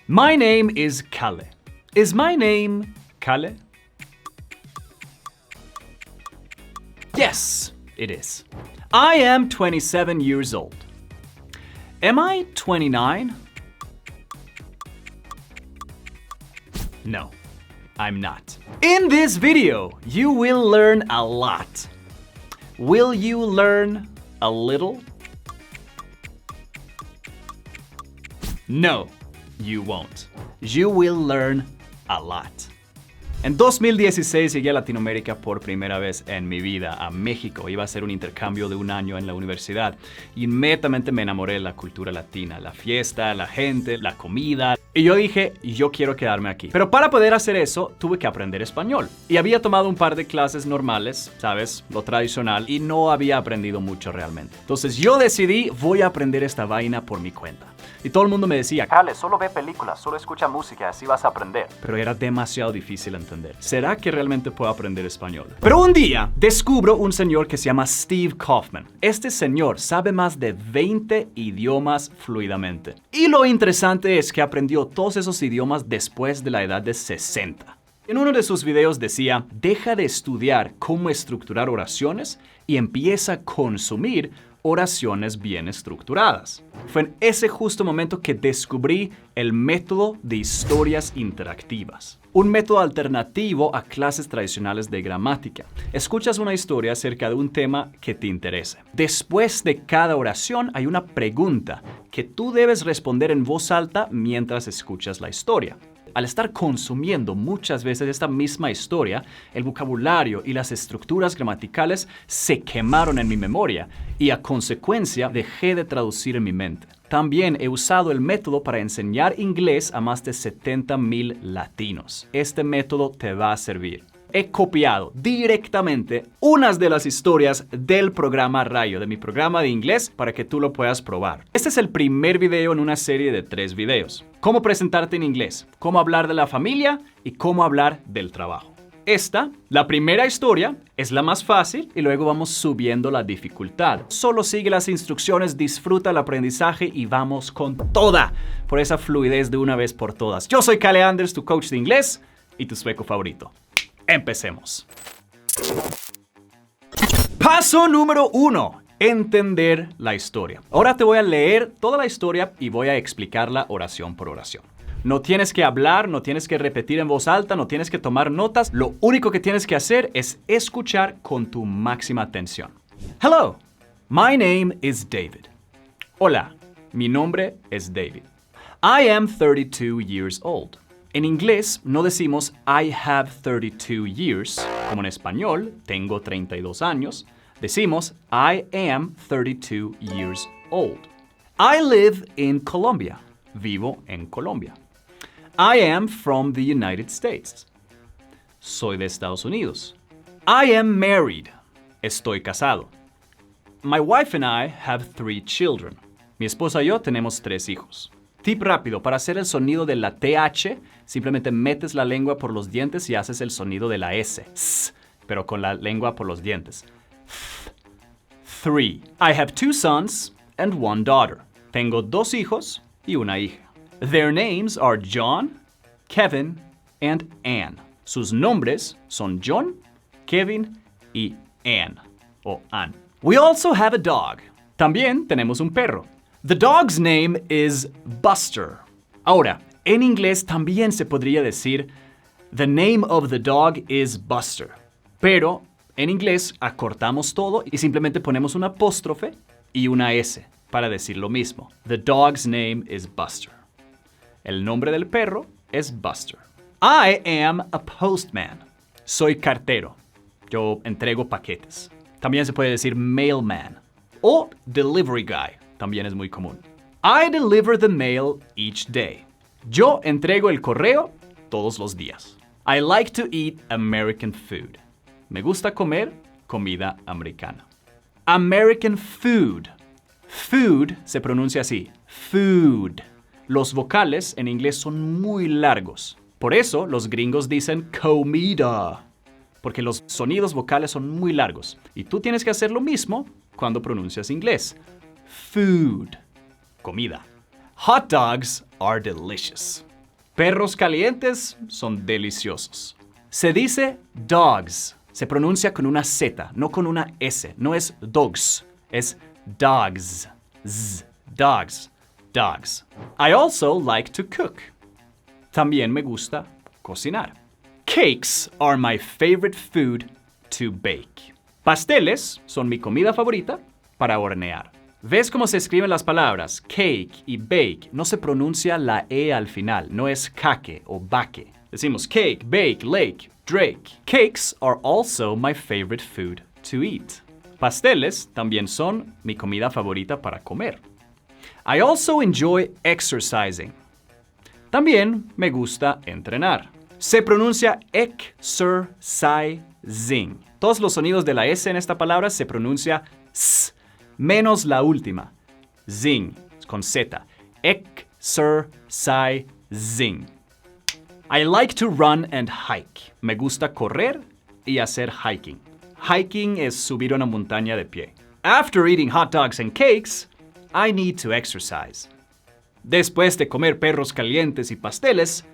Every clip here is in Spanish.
My name is Kalle. Is my name Kalle? Yes, it is. I am 27 years old. Am I 29? No, I'm not. In this video, you will learn a lot. Will you learn a little? No, you won't. You will learn a lot. En 2016 llegué a Latinoamérica por primera vez en mi vida, a México. Iba a hacer un intercambio de un año en la universidad. Inmediatamente me enamoré de la cultura latina, la fiesta, la gente, la comida. Y yo dije, yo quiero quedarme aquí. Pero para poder hacer eso, tuve que aprender español. Y había tomado un par de clases normales, ¿sabes? Lo tradicional. Y no había aprendido mucho realmente. Entonces yo decidí, voy a aprender esta vaina por mi cuenta. Y todo el mundo me decía, Kalle, solo ve películas, solo escucha música, así vas a aprender. Pero era demasiado difícil entender. ¿Será que realmente puedo aprender español? Pero un día descubro un señor que se llama Steve Kaufmann. Este señor sabe más de 20 idiomas fluidamente. Y lo interesante es que aprendió todos esos idiomas después de la edad de 60. En uno de sus videos decía, deja de estudiar cómo estructurar oraciones y empieza a consumir oraciones bien estructuradas. Fue en ese justo momento que descubrí el método de historias interactivas. Un método alternativo a clases tradicionales de gramática. Escuchas una historia acerca de un tema que te interese. Después de cada oración hay una pregunta que tú debes responder en voz alta mientras escuchas la historia. Al estar consumiendo muchas veces esta misma historia, el vocabulario y las estructuras gramaticales se quemaron en mi memoria y a consecuencia dejé de traducir en mi mente. También he usado el método para enseñar inglés a más de 70,000 latinos. Este método te va a servir. He copiado directamente unas de las historias del programa Rayo, de mi programa de inglés, para que tú lo puedas probar. Este es el primer video en una serie de 3 videos. Cómo presentarte en inglés, cómo hablar de la familia y cómo hablar del trabajo. Esta, la primera historia, es la más fácil y luego vamos subiendo la dificultad. Solo sigue las instrucciones, disfruta el aprendizaje y vamos con toda por esa fluidez de una vez por todas. Yo soy Kalle Anders, tu coach de inglés y tu sueco favorito. Empecemos. Paso número 1. Entender la historia. Ahora te voy a leer toda la historia y voy a explicarla oración por oración. No tienes que hablar, no tienes que repetir en voz alta, no tienes que tomar notas. Lo único que tienes que hacer es escuchar con tu máxima atención. Hello, my name is David. Hola, mi nombre es David. I am 32 years old. En inglés no decimos I have 32 years, como en español, tengo 32 años. Decimos I am 32 years old. I live in Colombia. Vivo en Colombia. I am from the United States. Soy de Estados Unidos. I am married. Estoy casado. My wife and I have 3 children. Mi esposa y yo tenemos 3 hijos. Tip rápido, para hacer el sonido de la TH, simplemente metes la lengua por los dientes y haces el sonido de la S, pero con la lengua por los dientes. 3. I have 2 sons and 1 daughter. Tengo 2 hijos y una hija. Their names are John, Kevin, and Ann. Sus nombres son John, Kevin y Ann, o Ann. We also have a dog. También tenemos un perro. The dog's name is Buster. Ahora, en inglés también se podría decir the name of the dog is Buster. Pero en inglés acortamos todo y simplemente ponemos un apóstrofe y una S para decir lo mismo. The dog's name is Buster. El nombre del perro es Buster. I am a postman. Soy cartero. Yo entrego paquetes. También se puede decir mailman o delivery guy. También es muy común. I deliver the mail each day. Yo entrego el correo todos los días. I like to eat American food. Me gusta comer comida americana. American food. Food se pronuncia así. Food. Los vocales en inglés son muy largos. Por eso los gringos dicen comida. Porque los sonidos vocales son muy largos. Y tú tienes que hacer lo mismo cuando pronuncias inglés. Food. Comida. Hot dogs are delicious. Perros calientes son deliciosos. Se dice dogs. Se pronuncia con una Z, no con una S. No es dogs, es dogs. Dogs. Dogs. I also like to cook. También me gusta cocinar. Cakes are my favorite food to bake. Pasteles son mi comida favorita para hornear. ¿Ves cómo se escriben las palabras cake y bake? No se pronuncia la E al final, no es cake o bake. Decimos cake, bake, lake, drake. Cakes are also my favorite food to eat. Pasteles también son mi comida favorita para comer. I also enjoy exercising. También me gusta entrenar. Se pronuncia exercising. Todos los sonidos de la S en esta palabra se pronuncia S, menos la última. Zing, con Z. Exercising. I like to run and hike. Me gusta correr y hacer hiking. Hiking es subir una montaña de pie. After eating hot dogs and cakes, I need to exercise. Después de comer perros calientes y pasteles,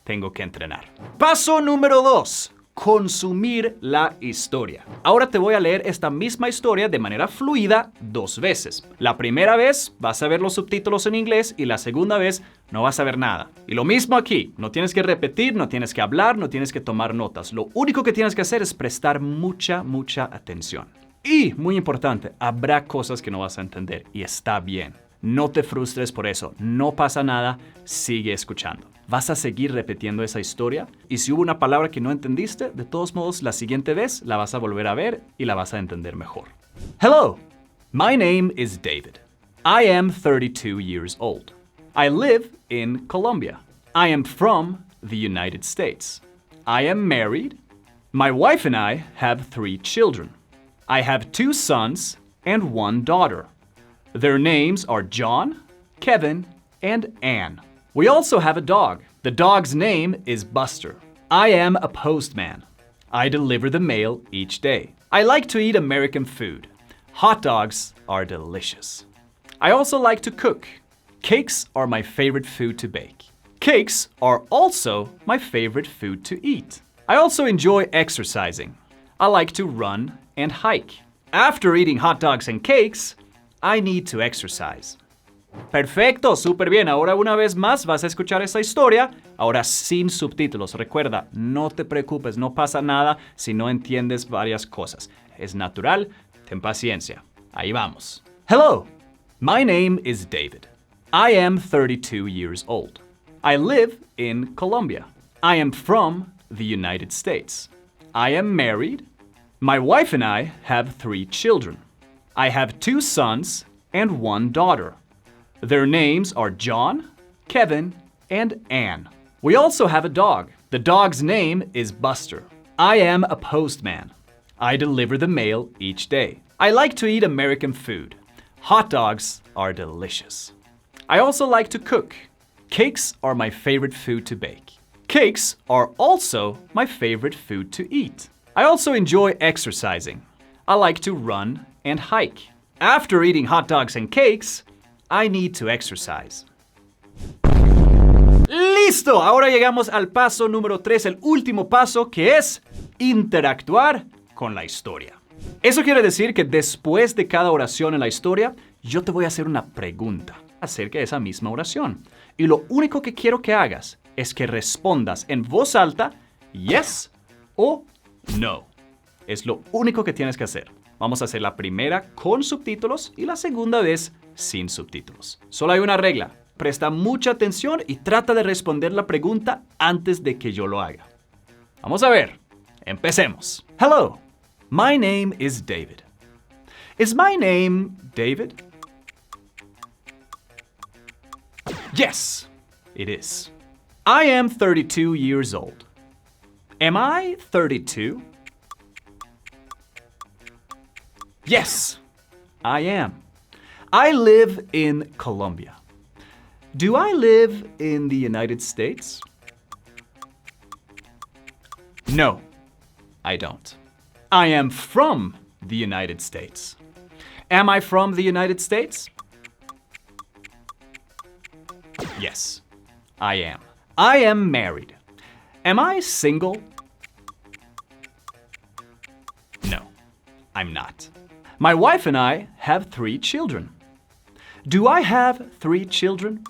tengo que entrenar. Paso número 2. Consumir la historia. Ahora te voy a leer esta misma historia de manera fluida 2 veces. La primera vez vas a ver los subtítulos en inglés y la segunda vez no vas a ver nada. Y lo mismo aquí. No tienes que repetir, no tienes que hablar, no tienes que tomar notas. Lo único que tienes que hacer es prestar mucha atención. Y, muy importante, habrá cosas que no vas a entender y está bien. No te frustres por eso, no pasa nada, sigue escuchando. Vas a seguir repitiendo esa historia y si hubo una palabra que no entendiste, de todos modos, la siguiente vez la vas a volver a ver y la vas a entender mejor. Hello, my name is David. I am 32 years old. I live in Colombia. I am from the United States. I am married. My wife and I have 3 children. I have 2 sons and 1 daughter. Their names are John, Kevin, and Anne. We also have a dog. The dog's name is Buster. I am a postman. I deliver the mail each day. I like to eat American food. Hot dogs are delicious. I also like to cook. Cakes are my favorite food to bake. Cakes are also my favorite food to eat. I also enjoy exercising. I like to run and hike. After eating hot dogs and cakes, I need to exercise. Perfecto, súper bien. Ahora una vez más vas a escuchar esa historia, ahora sin subtítulos. Recuerda, no te preocupes, no pasa nada si no entiendes varias cosas. Es natural, ten paciencia. Ahí vamos. Hello, my name is David. I am 32 years old. I live in Colombia. I am from the United States. I am married. My wife and I have 3 children. I have 2 sons and 1 daughter. Their names are John, Kevin, and Anne. We also have a dog. The dog's name is Buster. I am a postman. I deliver the mail each day. I like to eat American food. Hot dogs are delicious. I also like to cook. Cakes are my favorite food to bake. Cakes are also my favorite food to eat. I also enjoy exercising. I like to run and hike. After eating hot dogs and cakes, I need to exercise. ¡Listo! Ahora llegamos al paso número 3, el último paso, que es interactuar con la historia. Eso quiere decir que después de cada oración en la historia, yo te voy a hacer una pregunta acerca de esa misma oración. Y lo único que quiero que hagas es que respondas en voz alta, yes o no. Es lo único que tienes que hacer. Vamos a hacer la primera con subtítulos y la segunda vez sin subtítulos. Solo hay una regla. Presta mucha atención y trata de responder la pregunta antes de que yo lo haga. Vamos a ver. Empecemos. Hello, my name is David. Is my name David? Yes, it is. I am 32 years old. Am I 32? Yes, I am. I live in Colombia. Do I live in the United States? No, I don't. I am from the United States. Am I from the United States? Yes, I am. I am married. Am I single? No, I'm not. My wife and I have 3 children. Do I have 3 children?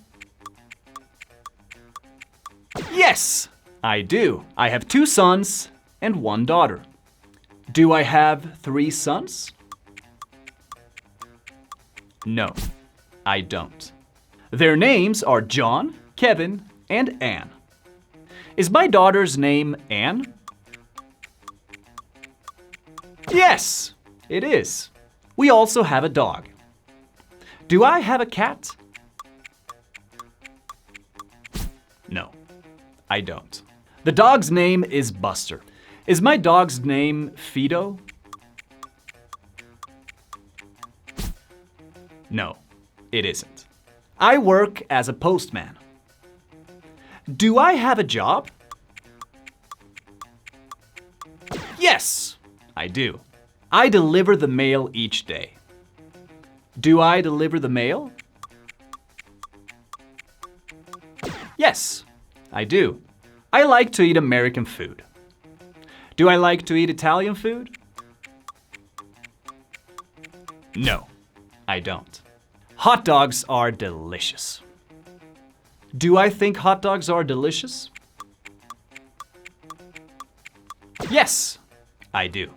Yes, I do. I have 2 sons and 1 daughter. Do I have 3 sons? No, I don't. Their names are John, Kevin, and Anne. Is my daughter's name Anne? Yes, it is. We also have a dog. Do I have a cat? No, I don't. The dog's name is Buster. Is my dog's name Fido? No, it isn't. I work as a postman. Do I have a job? Yes, I do. I deliver the mail each day. Do I deliver the mail? Yes, I do. I like to eat American food. Do I like to eat Italian food? No, I don't. Hot dogs are delicious. Do I think hot dogs are delicious? Yes, I do.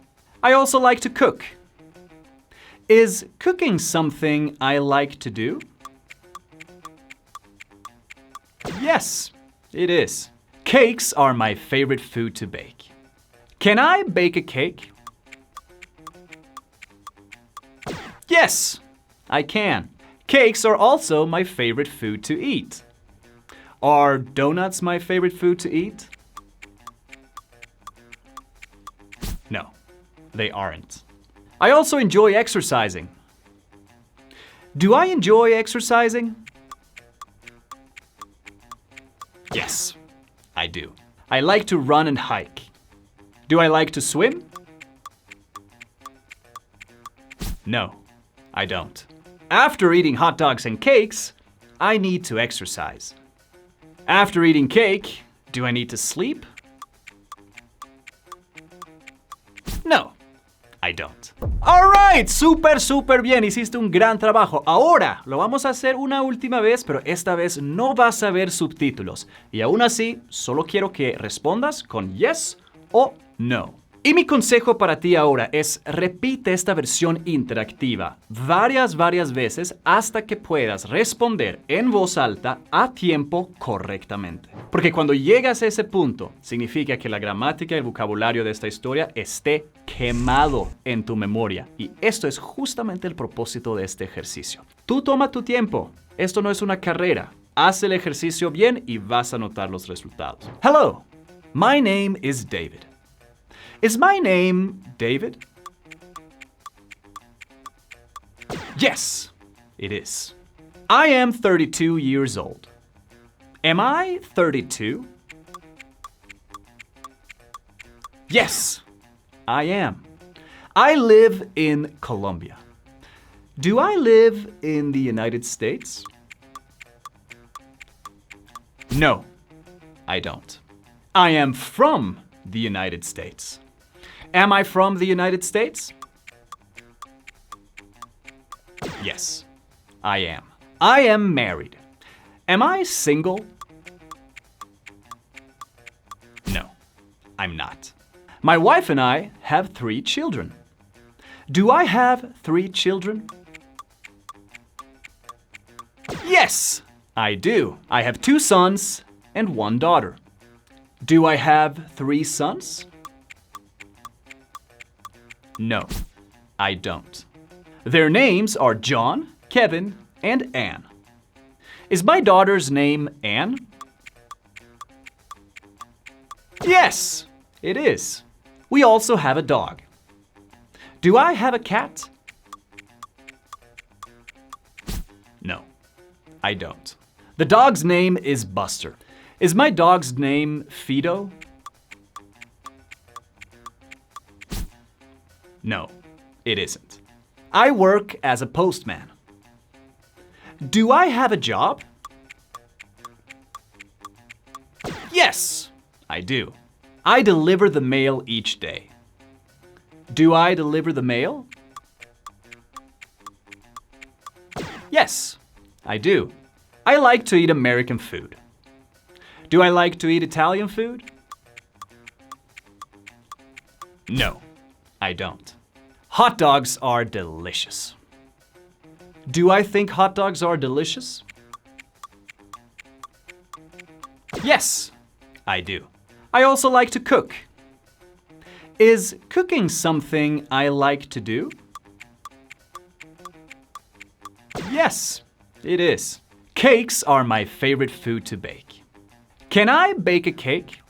I also like to cook. Is cooking something I like to do? Yes, it is. Cakes are my favorite food to bake. Can I bake a cake? Yes, I can. Cakes are also my favorite food to eat. Are donuts my favorite food to eat? No, they aren't. I also enjoy exercising. Do I enjoy exercising? Yes, I do. I like to run and hike. Do I like to swim? No, I don't. After eating hot dogs and cakes, I need to exercise. After eating cake, do I need to sleep? No, I don't. Alright, súper bien, hiciste un gran trabajo. Ahora lo vamos a hacer una última vez, pero esta vez no vas a ver subtítulos. Y aún así, solo quiero que respondas con yes o no. Y mi consejo para ti ahora es repite esta versión interactiva varias veces hasta que puedas responder en voz alta a tiempo correctamente. Porque cuando llegas a ese punto, significa que la gramática y el vocabulario de esta historia esté quemado en tu memoria. Y esto es justamente el propósito de este ejercicio. Tú toma tu tiempo. Esto no es una carrera. Haz el ejercicio bien y vas a notar los resultados. Hello, my name is David. Is my name David? Yes, it is. I am 32 years old. Am I 32? Yes, I am. I live in Colombia. Do I live in the United States? No, I don't. I am from the United States. Am I from the United States? Yes, I am. I am married. Am I single? No, I'm not. My wife and I have 3 children. Do I have 3 children? Yes, I do. I have 2 sons and 1 daughter. Do I have 3 sons? No, I don't. Their names are John, Kevin, and Anne. Is my daughter's name Anne? Yes, it is. We also have a dog. Do I have a cat? No, I don't. The dog's name is Buster. Is my dog's name Fido? No, it isn't. I work as a postman. Do I have a job? Yes, I do. I deliver the mail each day. Do I deliver the mail? Yes, I do. I like to eat American food. Do I like to eat Italian food? No, I don't. Hot dogs are delicious. Do I think hot dogs are delicious? Yes, I do. I also like to cook. Is cooking something I like to do? Yes, it is. Cakes are my favorite food to bake. Can I bake a cake?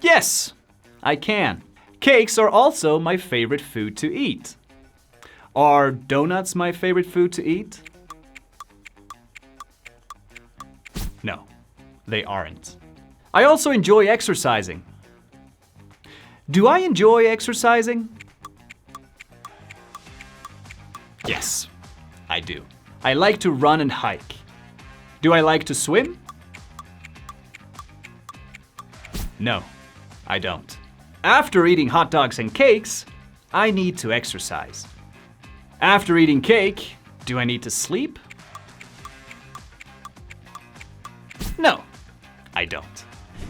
Yes, I can. Cakes are also my favorite food to eat. Are donuts my favorite food to eat? No, they aren't. I also enjoy exercising. Do I enjoy exercising? Yes, I do. I like to run and hike. Do I like to swim? No, I don't. After eating hot dogs and cakes, I need to exercise. After eating cake, do I need to sleep? No, I don't.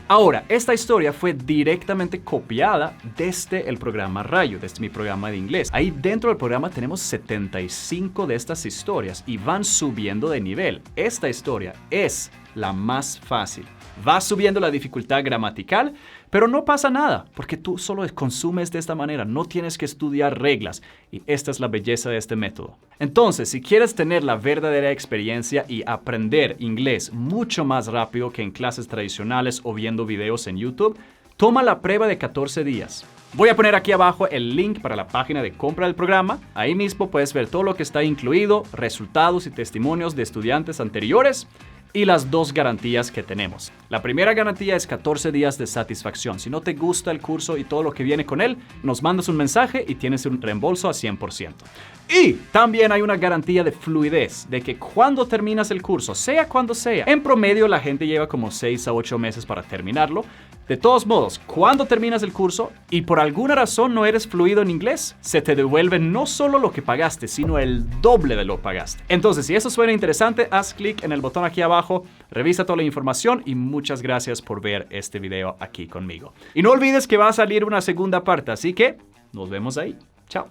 Ahora, esta historia fue directamente copiada desde el programa Rayo, desde mi programa de inglés. Ahí dentro del programa tenemos 75 de estas historias y van subiendo de nivel. Esta historia es la más fácil. Va subiendo la dificultad gramatical, pero no pasa nada, porque tú solo consumes de esta manera, no tienes que estudiar reglas, y esta es la belleza de este método. Entonces, si quieres tener la verdadera experiencia y aprender inglés mucho más rápido que en clases tradicionales o viendo videos en YouTube, toma la prueba de 14 días. Voy a poner aquí abajo el link para la página de compra del programa. Ahí mismo puedes ver todo lo que está incluido, resultados y testimonios de estudiantes anteriores, y las dos garantías que tenemos. La primera garantía es 14 días de satisfacción. Si no te gusta el curso y todo lo que viene con él, nos mandas un mensaje y tienes un reembolso a 100%. Y también hay una garantía de fluidez, de que cuando terminas el curso, sea cuando sea, en promedio la gente lleva como 6 a 8 meses para terminarlo. De todos modos, cuando terminas el curso y por alguna razón no eres fluido en inglés, se te devuelve no solo lo que pagaste, sino el doble de lo que pagaste. Entonces, si eso suena interesante, haz clic en el botón aquí abajo, revisa toda la información y muchas gracias por ver este video aquí conmigo. Y no olvides que va a salir una segunda parte, así que nos vemos ahí. Chao.